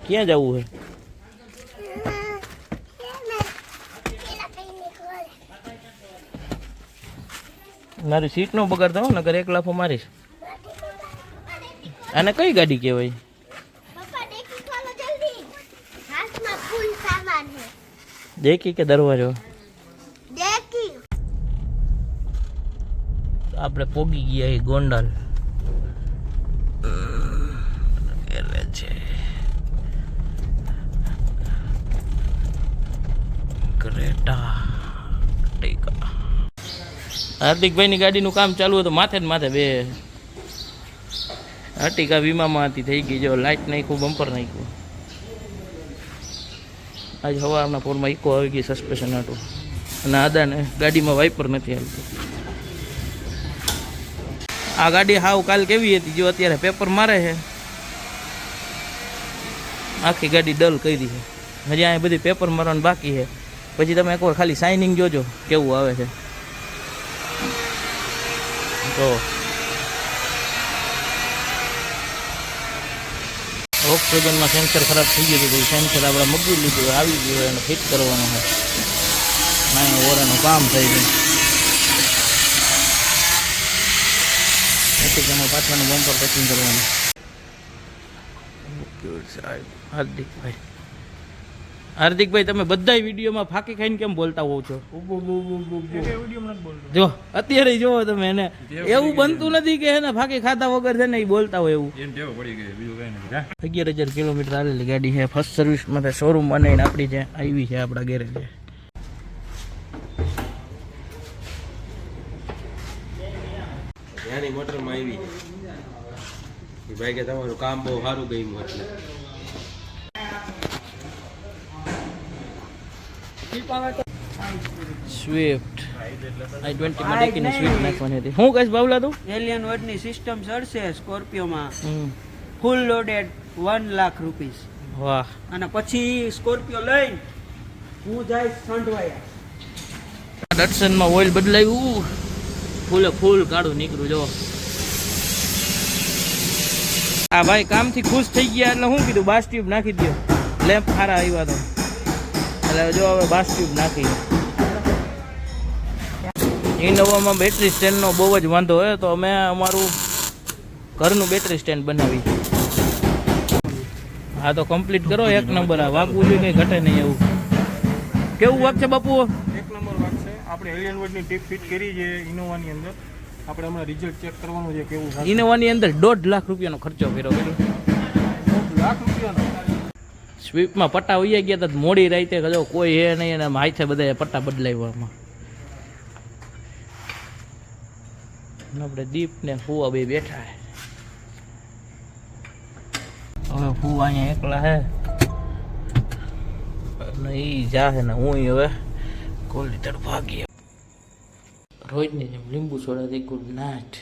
ક્યાં જવું છે? મારી સીટ નો બગાડતા હો નકર એક લાફો મારીશ. આને કઈ ગાડી કહેવાય? દેખી કે દરવાજો? આપણે પોગી ગયા એ ગોંડલ છે. ક્રેટા ટેકા. હાર્દિકભાઈ ની ગાડીનું કામ ચાલુ હતું, માથે જ માથે બે અર્ટિકા વીમામાં હતી, થઈ ગઈ. જો લાઇટ નાખ્યું, બમ્પર નાખ્યું. આજ સવારના પોરમાં ઇકો આવી ગઈ સસ્પેન્શન હતું, અને આદાને ગાડીમાં વાઇપર નથી આવતું. આ ગાડી હાવ કાલ કેવી હતી જો અત્યારે પેપર મારે છે. આખી ગાડી ડલ કરી છે. હજી અહીંયા બધી પેપર મારવાનું બાકી છે. પછી તમે એકવાર ખાલી શાઇનિંગ જોજો કેવું આવે છે. તો ઓક્સિજનમાં સેન્સર ખરાબ થઈ ગયું હતું, સેન્સર આપણે મૂકી લીધું, આવી ગયું, એને ફિટ કરવાનું છે. અહીંયા ઓરાનું કામ થઈ ગયું. એમાં પાછળનું બમ્પર પેકિંગ કરવાનું. હાર્દિકભાઈ તમે બધા વિડીયોમાં ફાંકી ખાઈને કેમ બોલતા હોવ છો? જો અત્યારે જોવો તમે એને, એવું બનતું નથી કે એને ફાંકી ખાતા વગર છે ને એ બોલતા હોય એવું. 11,000 કિલોમીટર આવેલી ગાડી છે. ફર્સ્ટ સર્વિસમાં શોરૂમ બનાવીને આપણી જે આવી છે આપણા ગેરેજે. ત્યાંની મોટરમાં આવી ભાઈ કે તમારું કામ બહુ સારું ગયું એટલે સ્વિફ્ટ i20 માં દેખીને સ્વિફ્ટ નાખવાની હતી. હું કહીશ બાવલા તું? એલિયન વર્ડની સિસ્ટમ ચડશે સ્કોર્પિયોમાં, ફૂલ લોડેડ 1 લાખ રૂપીસ. વાહ. અને પછી સ્કોર્પિયો લઈને હું જઈશ સંડવાયા. ડટસનમાં ઓઇલ બદલાયું, ફૂલે ફૂલ કાઢું નીકળું. જો આ ભાઈ કામથી ખુશ થઈ ગયા એટલે શું કીધું, બાસ ટ્યુબ નાખી દો. લેમ્પ સારા આવ્યા તો એટલે જો હવે બાસ ટ્યુબ નાખી. ઇનોવામાં બેટરી સ્ટેન્ડનો બહુ જ વાંધો હોય તો અમે અમારું ઘરનું બેટરી સ્ટેન્ડ બનાવી. હા તો કમ્પ્લીટ કરો, એક નંબર. આ વાગવું જોઈએ, કંઈ ઘટે નહીં એવું. કેવું વાગ છે બાપુ? એક નંબર વાત છે. આપણે એલિયન વર્ડની ટીપ ફિટ કરી છે ઇનોવાની અંદર. આપણે હમણાં રિઝલ્ટ ચેક કરવાનું છે કેવું છે. ઇનોવાની અંદર 1.5 લાખ રૂપિયાનો ખર્ચો કર્યો. 1.5 લાખ રૂપિયાનો. સ્વીપમાં પટ્ટા ઉઈ ગયા હતા મોડી રાતે, જો કોઈ હે નહીં, અને હાથે બધા પટ્ટા બદલાવ્યામાં. આપણે દીપ ને ફુવા બે બેઠા હે. હવે ફુવા અહીંયા એકલા હે ને એ જાહે ને હું હવે કોલી તર ભાગી. રોજની જેમ લીંબુ સોડાથી ગુડ નાઇટ.